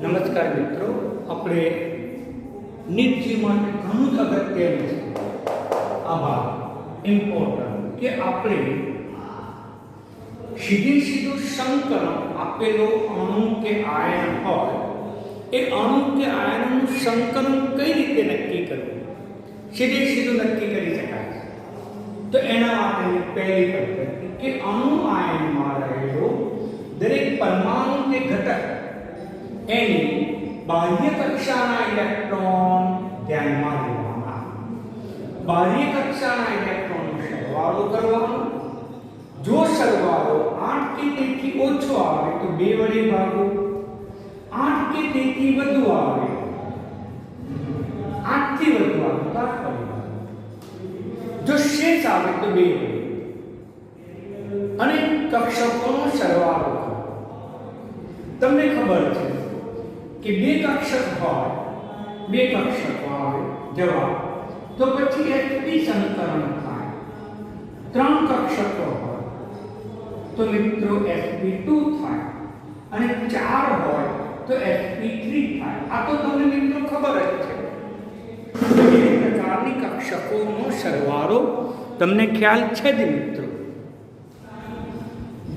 નમસ્કાર મિત્રો, આપણે નીટજી માટે ઘણું જ અગત્યનું છે આભાર ઇમ્પોર્ટન્ટ કે આપણે સીધું સંકલન આપેલો અણુ કે આયન હોય એ અણુ કે આયનનું સંકલન કઈ રીતે નક્કી કરવું સીધું નક્કી કરી શકાય. તો એના માટેની પહેલી પદ્ધતિ કે અણુ આયનમાં રહેલો દરેક પરમાણુ કે ઘટક એની બાહ્ય કક્ષાના ઇલેક્ટ્રોન ધ્યાનમાં લેવાના. બાહ્ય કક્ષાના ઇલેક્ટ્રોનનો સરવાળો કરવાનો. જો સરવાળો 8 કે તેથી ઓછો આવે તો 2 વડે ભાગો. 8 કે તેથી વધુ આવે 8 થી વધુ આવે તો 8 વડે ભાગો. જો શેષ આવે તો 2 વડે. અને કક્ષકોનો સરવાળો કરો. તમને ખબર છે કે 2 કક્ષક હોય, 2 કક્ષકો આવે જવાબ, તો પછી sp સમીકરણ થાય. 3 કક્ષકો હોય તો મિત્રો sp2 થાય અને 4 હોય તો sp3 થાય. આ તો તમને મિત્રો ખબર જ છે. એ પ્રકારની કક્ષકોનો સરવાળો તમને ખ્યાલ છે જ મિત્રો.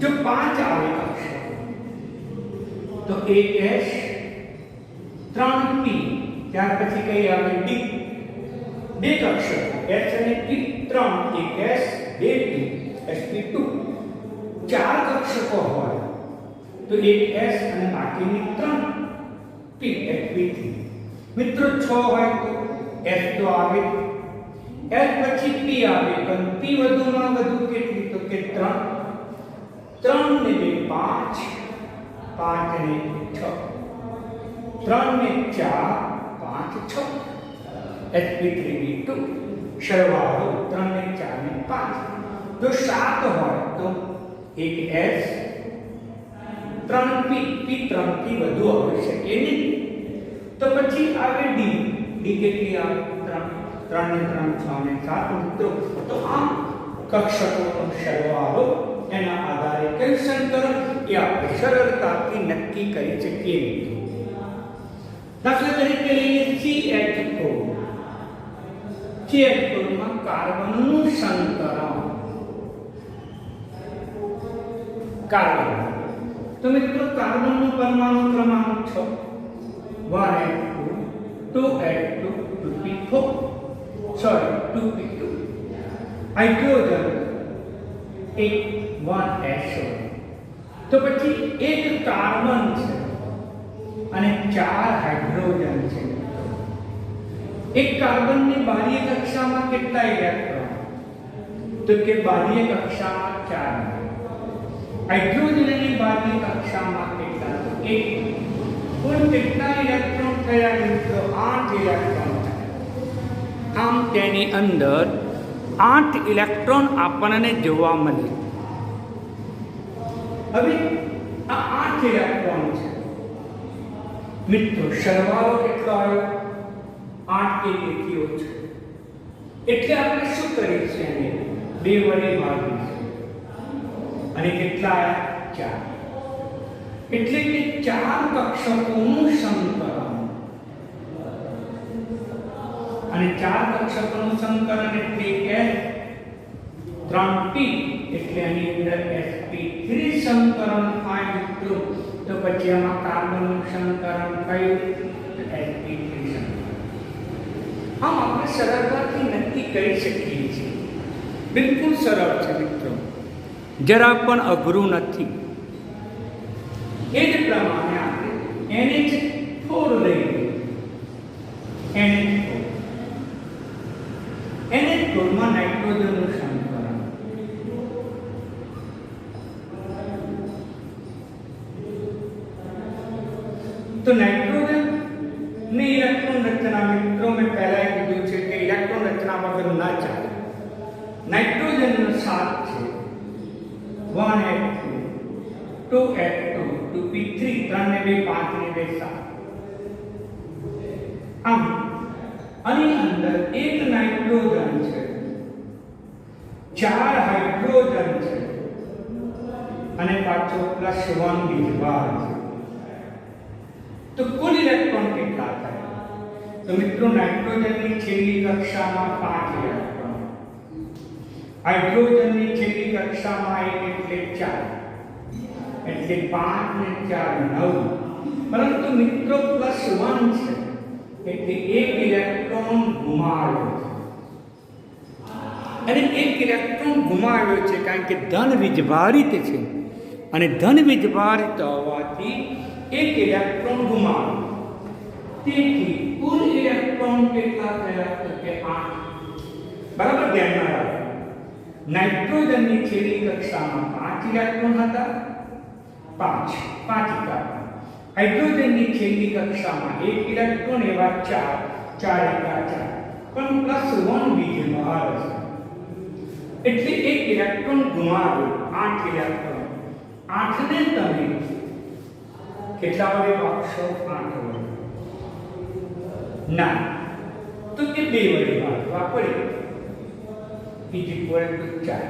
જો 5 આવે કક્ષકો તો 1s 3p, ત્યાર પછી કઈ આવે d. 2 કક્ષકો s અને p, 3 1s 2p sp2. 4 કક્ષકો હોય તો 1s અને બાકીની 3p sp3. મિત્રો 6 હોય તો s તો આવે, s પછી p આવે, પણ p વધુમાં વધુ કેટલી તો કે 3. 3 ને 2 5, 5 ને 6, 3 ને 4 5 6 sp3b2 સરવાળો 3 ને 4 ને 5. જો 7 હોય તો 1s 3p, p 3 થી વધુ હોઈ શકે નહીં. તો પછી આવે d. d કેટલી આવે 3 ને 3 6 ને 7 મિત્રો. તો આમ કક્ષકોનો સરવાળો એના આધારે કઈ સંકલન એ આપણે સરળતાથી નક્કી કરી શકીએ મિત્રો. દાખલા તરીકે લઈએ CH4. CH4 માં કાર્બનનું સંકલન. કાર્બન તો મિત્રો કાર્બનનું પરમાણુ ક્રમાંક 6, 1s2 2s2 2p4 2p2. Hydrogen 1s. તો પછી એક કાર્બન છે અને 4 હાઇડ્રોજન છે. એક કાર્બનની બાહ્ય કક્ષામાં કેટલા ઇલેક્ટ્રોન તો કે બાહ્ય કક્ષામાં 4. હાઇડ્રોજનની બાહ્ય કક્ષામાં કેટલા તો 1. કુલ કેટલા ઇલેક્ટ્રોન થયા મિત્રો 8 ઇલેક્ટ્રોન થયા. આમ તેની અંદર 8 ઇલેક્ટ્રોન આપણને જોવા મળે. હવે આ 8 ઇલેક્ટ્રોન છે મિત્રો. સરવાળો કેટલો આવ્યો 8 કે તેથી ઓછો. એટલે આપણે શું કરીશું એને 2 વડે ભાગીશું અને કેટલા આવ્યા 4. એટલે કે 4 કક્ષકોનું સંકલન. અને 4 કક્ષકોનું સંકલન એટલે s 3p એટલે આની અંદર sp3 સંકલન થાય મિત્રો. તો પછી આમાં કાર્બનનું સંકલન કયું sp3 સંકલન. આમ આપણે સરળતાથી નક્કી કરી શકીએ છીએ. બિલકુલ સરળ છે મિત્રો, જરા પણ અઘરું નથી. એ જ પ્રમાણે આપણે NH4 લઈએ. NH4 માં નાઇટ્રોજનનું સંકલન. તો નાઇટ્રોજન ની ઇલેક્ટ્રોન રચના મિત્રો મેં પહેલા કીધું છે કે ઇલેક્ટ્રોન રચના વગર ના ચાલે. નાઇટ્રોજનનો 7 છે 1s2 2s2 2p3 3 ને 2 5 ને 2 7. આમ આની અંદર એક નાઇટ્રોજન છે, 4 હાઇડ્રોજન છે અને પાછો +1 બીજભાર છે. તો કુલ ઇલેક્ટ્રોન કેટલા થાય? તો મિત્રો નાઇટ્રોજનની છેલ્લી કક્ષામાં 5 ઇલેક્ટ્રોન, હાઇડ્રોજનની છેલ્લી કક્ષામાં 1 એટલે 4, એટલે 5 ને 4 9. પરંતુ મિત્રો +1 છે એટલે 1 ઇલેક્ટ્રોન ગુમાવ્યો છે. અને 1 ઇલેક્ટ્રોન ગુમાવ્યો છે કારણ કે ધન વીજભારિત છે, અને ધન વીજભારિત હોવાથી 1 ઇલેક્ટ્રોન ગુમાવ્યો. તેથી કુલ ઇલેક્ટ્રોન કેટલા થયા? તો કે 8. બરાબર ધ્યાનમાં રાખો. નાઇટ્રોજનની છેલ્લી કક્ષામાં 5 ઇલેક્ટ્રોન હતા, 5 કાર્બન. હાઇડ્રોજનની છેલ્લી કક્ષામાં 1 ઇલેક્ટ્રોન, એવા 4 એકા 4, પણ +1 વીજભાર છે એટલે 1 ઇલેક્ટ્રોન ગુમાવ્યો. 8 ઇલેક્ટ્રોન. 8 ને તમે કેટલા વડે ભાગશો? 8 વડે ના, તો કે 2 વડે ભાગવા પડે. =4.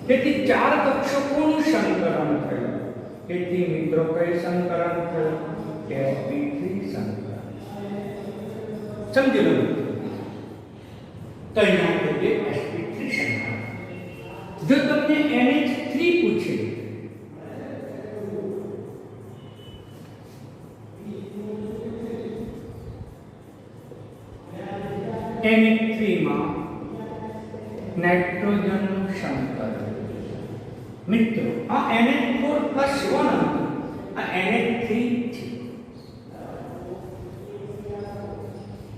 તેથી 4 કક્ષકોનું સંકલન થયું. તેથી મિત્રો કઈ સંકલન થયું? sp3 સંકલન. સમજી લો. તો અહીંયા કહીએ sp3 સંકલન. જો તમને NH3 પૂછે NH3 માં નાઇટ્રોજનનું સંકલન. મિત્રો આ NH4 +1 હતું, આ NH3 છે.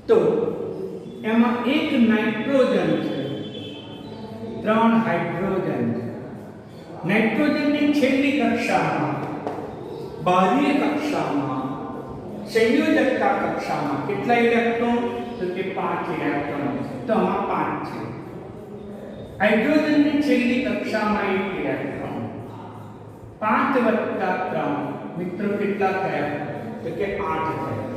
તો એમાં 1 નાઇટ્રોજન છે, 3 હાઇડ્રોજન છે. નાઇટ્રોજનની છેલ્લી કક્ષામાં, બાહ્ય કક્ષામાં, સંયોજકતા કક્ષામાં કેટલા ઇલેક્ટ્રોન? તો કે 5 ઇલેક્ટ્રોન છે. તો આમાં 5 છે. હાઇડ્રોજનની છેલ્લી કક્ષામાં 1 ઇલેક્ટ્રોન. 5 + 3 મિત્રો કેટલા થયા? તો કે 8 થયા.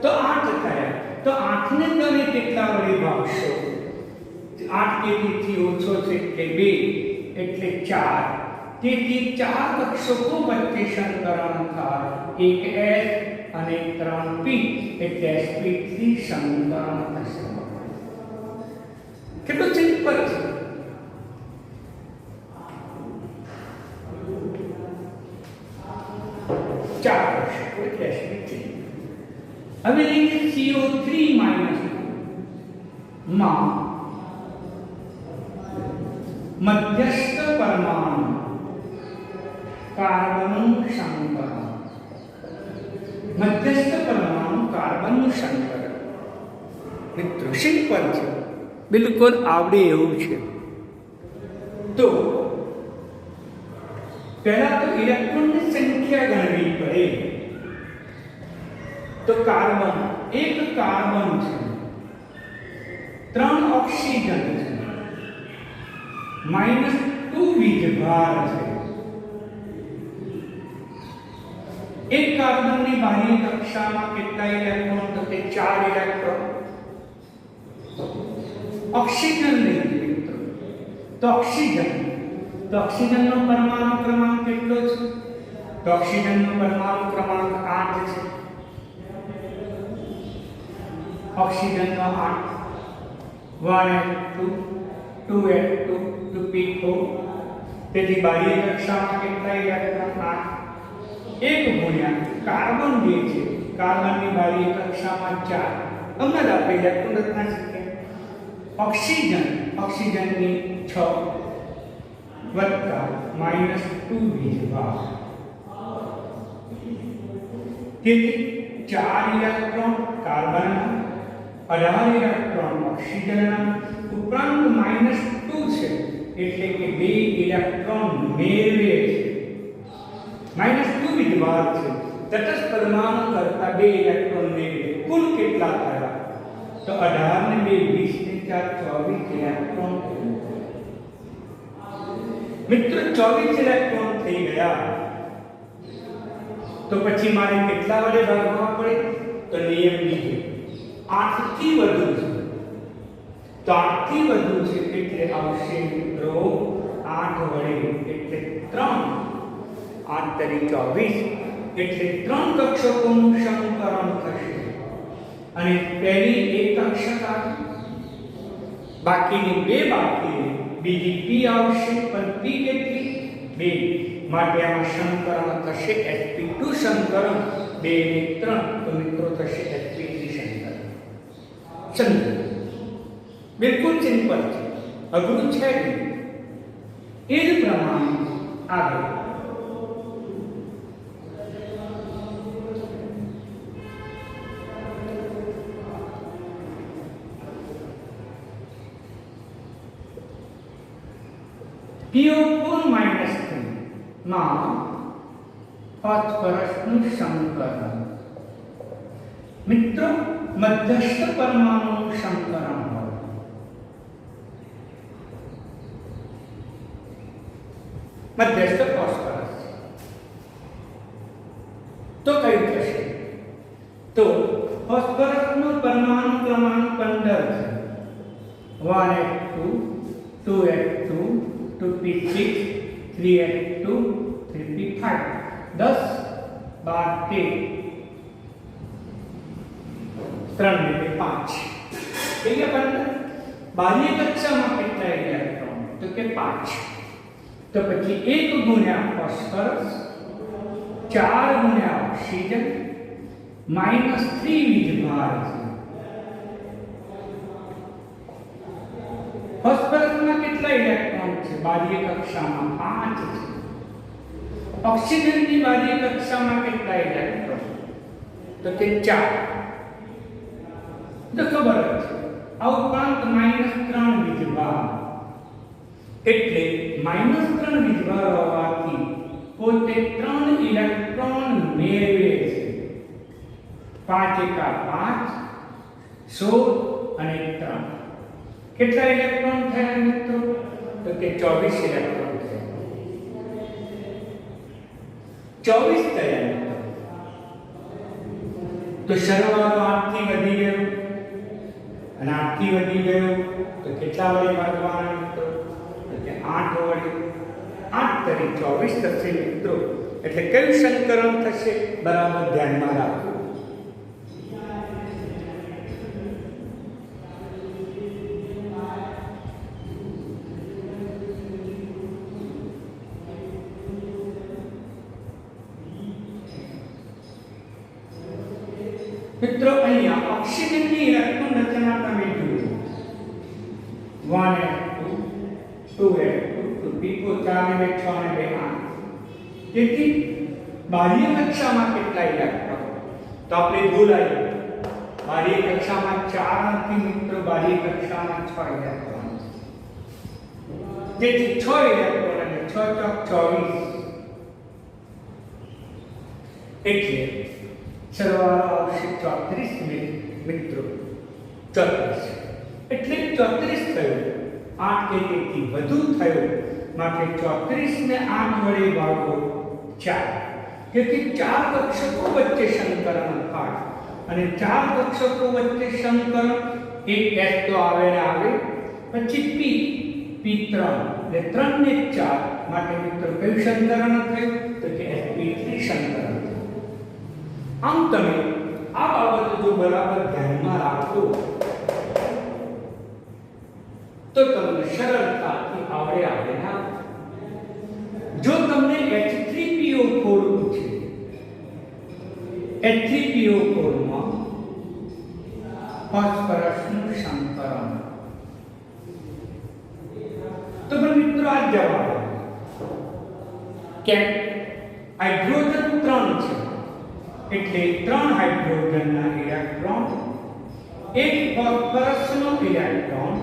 તો 8 થયા. તો 8 ને તમે કેટલા વડે ભાગશો? 8 તેથી ઓછો છે એટલે 2 એટલે 4. તેથી 4 કક્ષકો વચ્ચે સંકલન થાય. એક S અને 3 P એટલે sp3 સંકલન થશે. કેટલું સિમ્પલ છે. ચાર કક્ષકો એટલે sp3. હવે લઈએ CO3 - માં મધ્યસ્થ પરમાણુ કાર્બનનું સંકલન. મધ્યસ્થ પરમાણુ કાર્બનનું સંકલન મિત્રો સિમ્પલ છે, બિલકુલ આવડે એવું છે. તો પહેલા તો ઇલેક્ટ્રોનની સંખ્યા ગણવી પડે. તો કાર્બન, 1 કાર્બન છે, 3 ઓક્સિજન છે, -2 વીજભાર છે. 1 કાર્બનની બાહ્ય કક્ષામાં કેટલા ઇલેક્ટ્રોન? તો કે 4 ઇલેક્ટ્રોન. ઓક્સિજન લઈએ મિત્રો. તો ઓક્સિજનનો પરમાણુ ક્રમાંક કેટલો છે? તો ઓક્સિજનનો પરમાણુ ક્રમાંક 8 છે. ઓક્સિજનનો 8, 1s2 2s2 2p4. તેથી બાહ્ય કક્ષામાં કેટલા ઇલેક્ટ્રોન? 8. 1 ગુણ્યા કાર્બન જે છે, કાર્બનની બાહ્ય કક્ષામાં 4. હમણાં જ આપણે ઇલેક્ટ્રોન રચના શીખ્યા. ઓક્સિજનની 6 વત્તા -2 વીજભાર. તેથી 4 ઇલેક્ટ્રોન કાર્બનના, 18 ઇલેક્ટ્રોન ઓક્સિજનના, ઉપરાંત -2 છે એટલે કે 2 ઇલેક્ટ્રોન મેળવે છે. -2 વીજભાર છે. તટસ્થ પરમાણુ કરતા 2 ઇલેક્ટ્રોન મેળવે. કુલ કેટલા થયા? તો 18 ને 2 20 ને 4 24 ઇલેક્ટ્રોન. મિત્રો 24 ઇલેક્ટ્રોન થઈ ગયા. તો પછી મારે કેટલા વડે ભાગવા પડે? તો નિયમ બીજો 8 થી વધુ છે. તો 8 થી વધુ છે એટલે આવશે મિત્રો 8 વડે એટલે 3. 8 × 24 એટલે 3 કક્ષકોનું સંકરણ થશે અને પહેલી એક કક્ષક આવી, બાકીની બે બાકી રહી, બીજી p આવશે, પણ p કેટલી? 2, માટે આમાં સંકરણ થશે sp2 સંકરણ 2 ને 3, તો મિત્રો થશે sp3 સંકરણ. સમજો, બિલકુલ સિમ્પલ છે, અઘરું છે નહીં. એ જ પ્રમાણે આગળ PO4 - 3 માં ફોસ્ફરસનું સંકરણ. મિત્રો, મધ્યસ્થ પરમાણુનું સંકરણ હોય, મધ્યસ્થ ફોસ્ફરસ, તો કયું થશે? તો ફોસ્ફરસનું પરમાણુ ક્રમાંક 15 છે. 1s2 2s2 2p6 3s2 3p5 10 12 13 3 5 એટલે 15. બાહ્ય કક્ષામાં કેટલા ઇલેક્ટ્રોન? તો કે 5. તો પછી 1 ગુણ્યા ફોસ્ફરસ, 4 ગુણ્યા ઓક્સિજન, -3 વીજભાર છે. ફોસ્ફરસમાં કેટલા ઇલેક્ટ્રોન છે? બાહ્ય કક્ષામાં 5 છે. ઓક્સિજનની બાહ્ય કક્ષામાં કેટલા ઇલેક્ટ્રોન? તો કે 4. તો ખબર જ છે, આ ઉપરાંત -3 વીજભાર, એટલે -3 વીજભાર હોવાથી પોતે 3 ઇલેક્ટ્રોન મેળવે છે. 5 એકા 5, 16 અને 3. કેટલા ઇલેક્ટ્રોન થયા મિત્રો? તો કે 24 ઇલેક્ટ્રોન થયા. 24 થયા મિત્રો. તો સરવાળો 8 થી વધી ગયો, અને 8 થી વધી ગયો તો કેટલા વડે ભાગવાના મિત્રો? તો કે 8 વડે. 8 તરી 24 થશે મિત્રો. એટલે કયું સંકરણ થશે? બરાબર ધ્યાનમાં રાખો. મિત્રો, અહીંયા ઓક્સિજનની ઇલેક્ટ્રોન રચના તમે જુઓ. 1s2 2s2 2p4 4 ને 6 ને 2 8. તેથી બાહ્ય કક્ષામાં કેટલા ઇલેક્ટ્રોન? તો આપણે ભૂલાઈએ, બાહ્ય કક્ષામાં 4 નથી મિત્રો, બાહ્ય કક્ષામાં 6 ઇલેક્ટ્રોન છે. તેથી 6 ઇલેક્ટ્રોન અને 6 ચોક 24, એટલે સરવાળો આવશે 34 મિત્રો. 34 એટલે 34 થયું. 8 થી વધુ થયું, માટે 34 ને 8 વડે ભાગો 4. તેથી 4 કક્ષકો વચ્ચે સંકરણ થાય, અને 4 કક્ષકો વચ્ચે સંકરણ, એક s તો આવે ને આવે, પછી p3 એટલે 3 ને 4, માટે મિત્રો કયું સંકરણ થયું? તો કે sp3 સંકરણ. આમ તમે આ બાબત જો બરાબર ધ્યાનમાં રાખો તો તમને સરળતાથી આવડે ના. જો તમને H3PO4 પૂછે, H3PO4 માં ફોસ્ફરસનું સંકરણ, તો મિત્રો આ જવાબ કે હાઇડ્રોજન 3 છે, એટલે 3 હાઇડ્રોજનના ઇલેક્ટ્રોન, 1 ફોસ્ફરસનો ઇલેક્ટ્રોન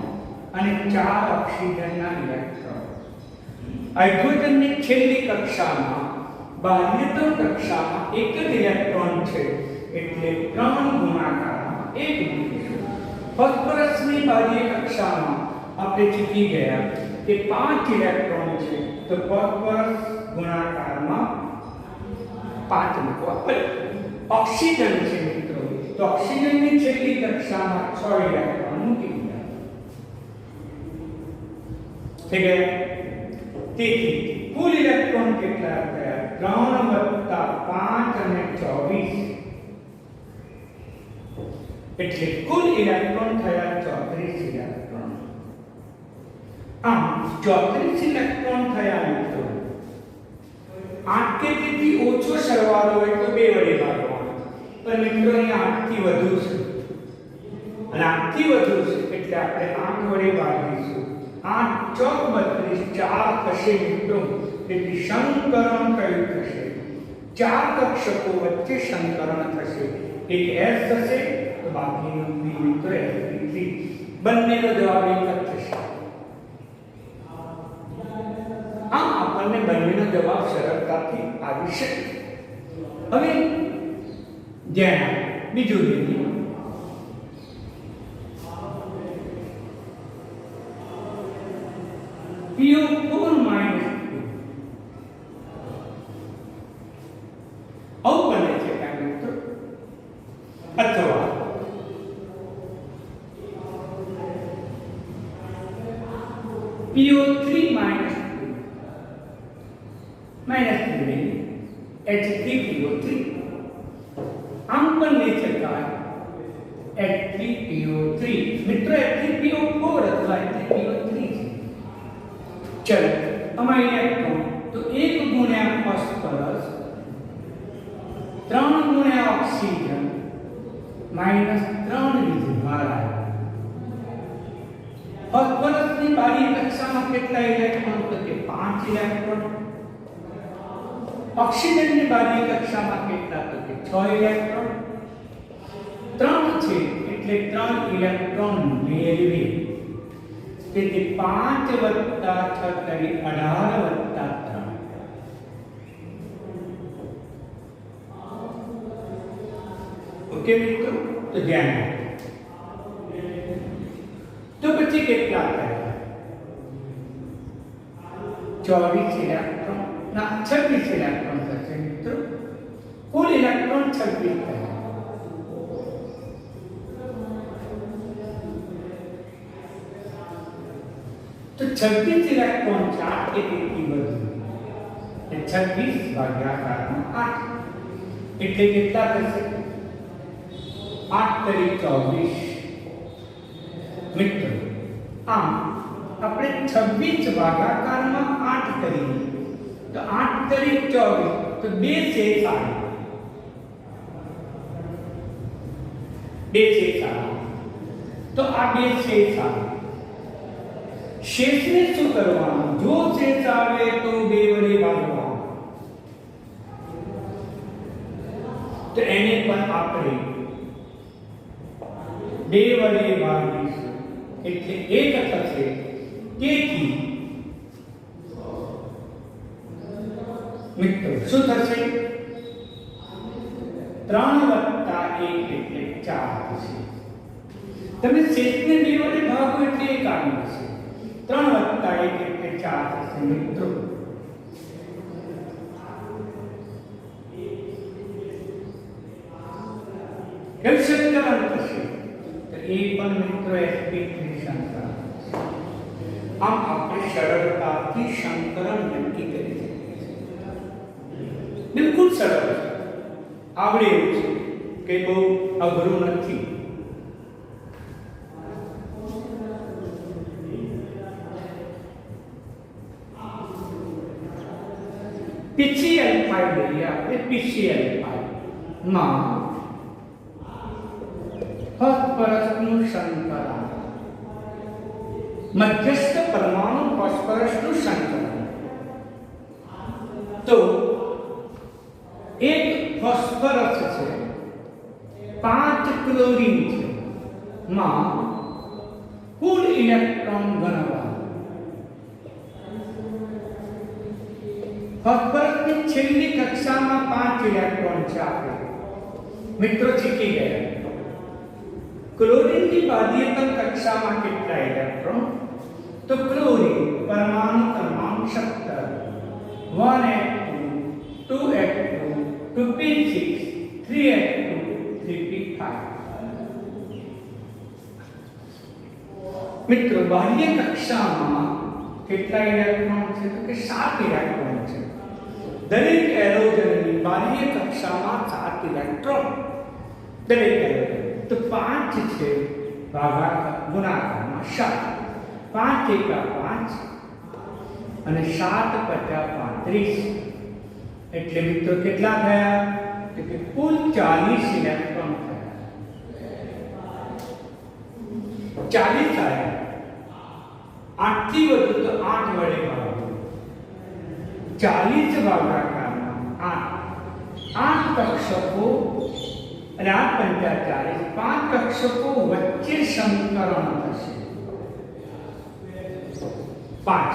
અને 4 ઓક્સિજનના ઇલેક્ટ્રોન. હાઇડ્રોજનની છેલ્લી કક્ષામાં, બાહ્યતમ કક્ષામાં 1 જ ઇલેક્ટ્રોન છે, એટલે 3 ગુણાકારમાં 1 મૂકીશું. ફોસ્ફરસની બાહ્ય કક્ષામાં આપણે શીખી ગયા કે 5 ઇલેક્ટ્રોન છે, તો ફોસ્ફરસ ગુણાકારમાં 5 મૂકવા પડે. ઓક્સિજન છે મિત્રો, તો ઓક્સિજનની છેલ્લી કક્ષામાં 6 ઇલેક્ટ્રોન મૂકી દીધા. થઈ ગયા. તેથી કુલ ઇલેક્ટ્રોન કેટલા થયા? 3 વત્તા 5 અને 24 એટલે કુલ ઇલેક્ટ્રોન થયા 34 ઇલેક્ટ્રોન. આમ 34 ઇલેક્ટ્રોન થયા મિત્રો. 8 કે તેથી ઓછો સરવાળો હોય તો 2 વડે ભાગવાનો, પણ મિત્રો અહીંયા 8 થી વધુ છે અને 8 થી વધુ છે એટલે આપણે 8 વડે ભાગીશું. 8 ચોક 32, 4 થશે મિત્રો. તેથી સંકરણ કયું થશે? 4 કક્ષકો વચ્ચે સંકરણ થશે. એક S થશે તો બાકીનું P મિત્રો Sp3. બંનેનો જવાબ એક જ થશે. આમ આપણને બંનેનો જવાબ સરળતાથી આવી શકે. હવે ધ્યાન બીજું લઈએ. PO4 minus 2 આવું બને છે કાંઈ મિત્રો, અથવા PO3 minus 2 minus 3 H3PO3 આમ પણ લઈ શકાય H3PO3 મિત્રો. H3PO4 અથવા H3PO3 છે. ચલો આમાં ઇલેક્ટ્રોન તો 1 ગુણ્યા ફોસ્ફરસ 3 ગુણ્યા ઓક્સિજન માઈનસ 3 વીજભાર. ફોસ્ફરસની બાહ્ય કક્ષામાં કેટલા ઇલેક્ટ્રોન? તો કે 5 ઇલેક્ટ્રોન. ઓક્સિજનની બાહ્ય કક્ષામાં કેટલા? તો કે 6 ઇલેક્ટ્રોન. 3 છે એટલે 3 ઇલેક્ટ્રોન મેળવી. તેથી 5 વત્તા 6 કરી 18 વત્તા 3. ઓકે મિત્રો, તો ધ્યાન રાખો. તો પછી કેટલા થયા? 24 ઇલેક્ટ્રોન ના 26 ઇલેક્ટ્રોન થશે મિત્રો. કુલ ઇલેક્ટ્રોન 26 થયા. તો 26 ઇલેક્ટ્રોન 4 કે તેથી વધુ. એ 26 ભાગ્યા 8 એટલે કેટલા થશે? 8 તરી 24 મિત્રો. આમ આપણે 26 ભાગાકારમાં 8 કરીએ તો 8 તરી 24 તો 2 શેષ આવે. 2 શેષ આવે તો આ 2 શેષ આવે. શેષને શું કરવાનું? જો શેષ આવે તો 2 વડે ભાગવાનું. તો એને પણ આપણે 2 વડે ભાગીશું એટલે 1 થશે. તેથી મિત્રો શું થશે? 3 વત્તા 1 એટલે 4 થશે. તમે શેષને 2 વડે ભાગો એટલે 1 આવી જશે. 3 વત્તા 1 એટલે 4 થશે મિત્રો. કેવું સંકલન થશે? તો એ પણ મિત્રો sp3 સંકલન. આમ આપણે સરળતાથી સંકલન નક્કી કરી શકીએ છીએ. બિલકુલ સરળ છે, આવડે એવું છે કે બહુ અઘરું નથી. PCl5 લઈએ આપણે. PCl5 માં ફોસ્ફરસનું સંકલન, મધ્યસ્થ પરમાણુ ફોસ્ફરસનું સંકલન. તો એક ફોસ્ફરસ છે, 5 ક્લોરીન છે, માં કુલ ઇલેક્ટ્રોન ગણવા. ફોસ્ફરસની છેલ્લી કક્ષામાં 5 ઇલેક્ટ્રોન છે. આપણે મિત્રો શીખી ગયા. ક્લોરીનની બાહ્યતમ કક્ષામાં કેટલા ઇલેક્ટ્રોન? તો ક્લોરીન પરમાણુ ક્રમાંક 17, 1s2 2s2 2p6 3s2 3p5. મિત્રો બાહ્ય કક્ષામાં કેટલા ઇલેક્ટ્રોન છે? તો કે 7 ઇલેક્ટ્રોન છે. દરેક હેલોજનની બાહ્ય કક્ષામાં 7 ઇલેક્ટ્રોન. દરેક હેલોજન તો 5 છે ભાગાકાર ગુણાકારમાં 7. 5 એકા 5 અને 7 પચા 35. એટલે મિત્રો કેટલા થયા? તો કે કુલ 40 ઇલેક્ટ્રોન થયા. 40 થયા. 8 થી વધુ તો 8 વડે ભાગો. 40 ભાગાકારમાં 8 કક્ષકો અને 8 પંચા 40. 5 કક્ષકો વચ્ચે સંકરણ થશે. 5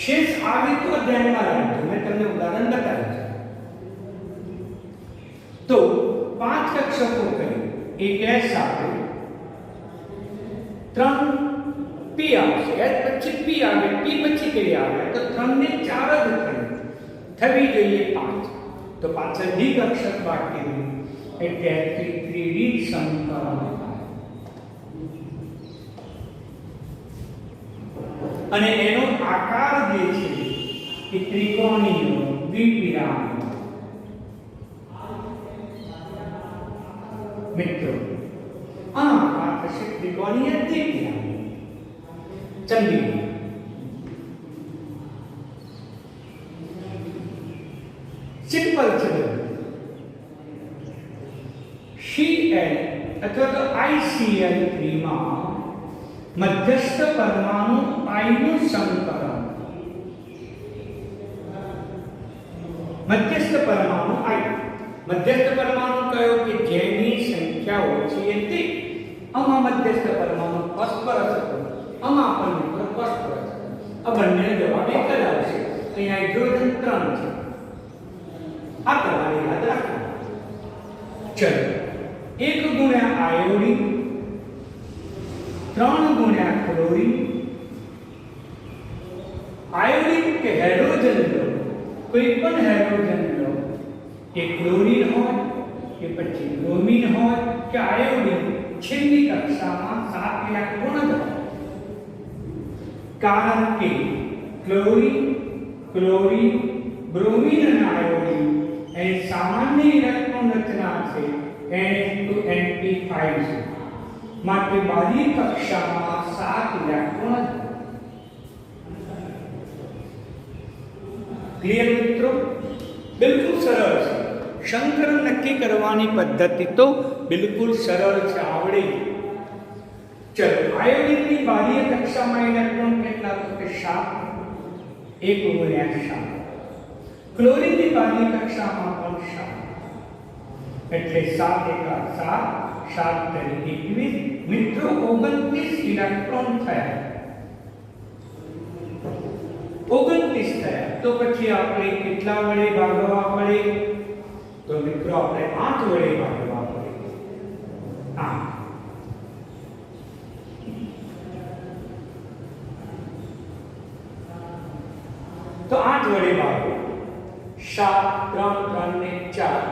શેષ આવે તો ધ્યાનમાં રાખજો. મેં તમને ઉદાહરણ બતાવ્યું છે. તો 5 કક્ષકો કરી એક S આવે, 3 P આવશે, S પછી P આવે, P પછી કઈ આવે? તો 3 ને 4 જ થવી જોઈએ 5. તો પાછળ D કક્ષક બાકી રહ્યું એટલે ત્રિડી સંકરણ થાય. અને એનો આકાર જે છે એ ત્રિકોણીય દ્વિપિરામિડ. મિત્રો આ આકાર થશે ત્રિકોણીય દ્વિપિરામિડ. ચલીએ સિમ્પલ છે. Cl અથવા તો ICl3 માં મધ્યસ્થ પરમાણુ I નું સંકરણ. મધ્યસ્થ પરમાણુ I. મધ્યસ્થ પરમાણુ કયો? કે જેની સંખ્યા ઓછી છે તે. આમાં મધ્યસ્થ પરમાણુ ફોસ્ફરસ હતો, આમાં પણ મિત્રો ફોસ્ફરસ. આ બંનેનો જવાબ એક જ આવશે. અહીંયા હાઇડ્રોજન 3 છે. આ તમારે યાદ રાખવું. ચલો 1 ગુણ્યા આયોડીન, 3 ગુણ્યા ક્લોરીન. આયોડીન કે હાઇડ્રોજન લો, કોઈ પણ હાઇડ્રોજન લો, કે ક્લોરીન હોય કે પછી બ્રોમીન હોય કે આયોડીન, છેલ્લી કક્ષામાં 7 ઇલેક્ટ્રોન જ હોય. કારણ કે ક્લોરીન, બ્રોમીન અને આયોડીન એ સામાન્ય ઇલેક્ટ્રોન રચના છે. NH2NP5 છે. માટે બાહ્ય કક્ષામાં 7 ઇલેક્ટ્રોન. ક્લિયર મિત્રો? બિલકુલ સરળ છે. સંકરણ નક્કી કરવાની પદ્ધતિ તો બિલકુલ સરળ છે, આવડે. ચલો આયોડીનની બાહ્ય કક્ષામાં ઇલેક્ટ્રોન કેટલા? તો કે 7. 1 ગુણ્યા 7. ક્લોરીનની બાહ્ય કક્ષામાં પણ 7. એટલે 7 એકા 7, 7 તરી 21. મિત્રો 29 ઇલેક્ટ્રોન થયા. 29 થયા. તો પછી આપણે કેટલા વડે ભાગવા પડે? તો મિત્રો આપણે 8 વડે ભાગવા પડે. 8. તો 8 વડે ભાગો. 7 3 3 ને 4,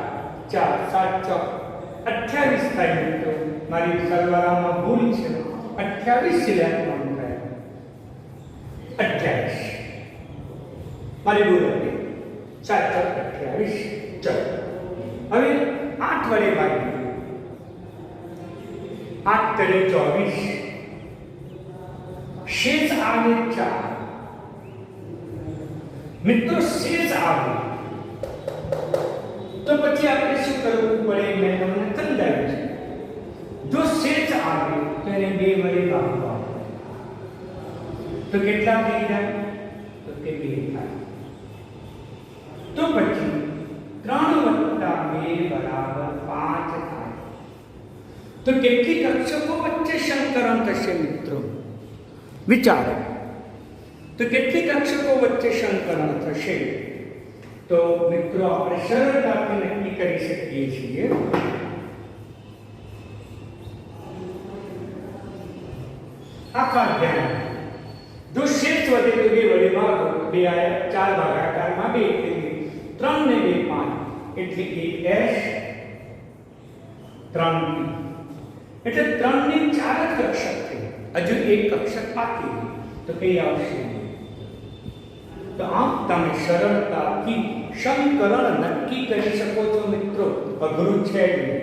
4 7 28 થાય મિત્રો. મારી સરવાળામાં ભૂલ છે. 28 ઇલેક્ટ્રોન થયા. 28 મારી ભૂલ હતી. 7 28. ચલો હવે 8 વડે ભાગીએ. 8 તરી 24. શેષ આવે 4. મિત્રો શેષ આવે તો પછી આપણે શું કરવું પડે? મેં તમને સમજાવ્યું છે. જો શેષ આવે તો એને 2 વડે ભાગવા. તો કેટલા થઈ જાય? તો કે 2 થાય. તો પછી 3 વત્તા 2 બરાબર 5 થાય. તો કેટલી કક્ષકો વચ્ચે સંકરણ થશે મિત્રો? વિચારો. તો કેટલી કક્ષકો વચ્ચે સંકરણ થશે? તો મિત્રો આપણે સરળતાથી નક્કી કરી શકીએ છીએ. આકાર ધ્યાન. જો શેષ વધે તો 2 વડે ભાગો. 2 આયા 4 ભાગાકારમાં 2 એટલે 3 ને 2 5 એટલે 1 S 3 P. એટલે 3 ની 4 જ કક્ષક થઈ. હજુ એક કક્ષક બાકી. તો કઈ આવશે? તો આમ તમે સરળતાથી સંકરણ નક્કી કરી શકો છો મિત્રો. અઘરું છે નહીં.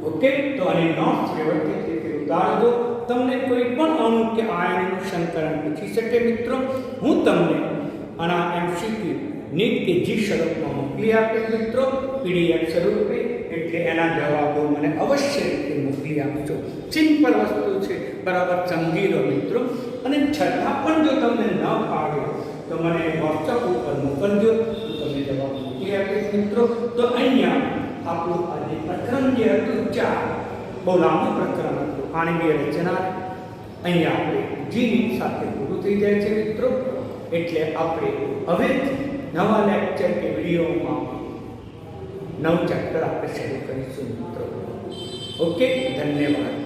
ઓકે, તો આની નોટ્સ વ્યવસ્થિત રીતે ઉતારજો. તમને કોઈ પણ અણુ કે આયનનું સંકરણ પૂછી શકે મિત્રો. હું તમને આના એમસીક્યુ નીટ કે જી સ્વરૂપમાં મોકલી આપીશ મિત્રો, પીડીએફ સ્વરૂપે. એટલે એના જવાબો મને અવશ્ય રીતે મોકલી આપજો. સિમ્પલ વસ્તુ છે, બરાબર સમજી લો મિત્રો. અને છતાં પણ જો તમને ન ફાવે તો મને વોટ્સઅપ ઉપર મોકલજો, હું તમને જવાબ મોકલી આપીશ મિત્રો. તો અહીંયા આપણું આજે પ્રકરણ જે હતું 4, બહુ લાંબુ પ્રકરણ હતું, આણવીય રચના. અહીંયા આપણે જીની સાથે પૂરું થઈ જાય છે મિત્રો. એટલે આપણે હવે નવા લેક્ચર કે વિડીયોમાં નવું ચેપ્ટર આપણે શરૂ કરીશું મિત્રો. ઓકે, ધન્યવાદ.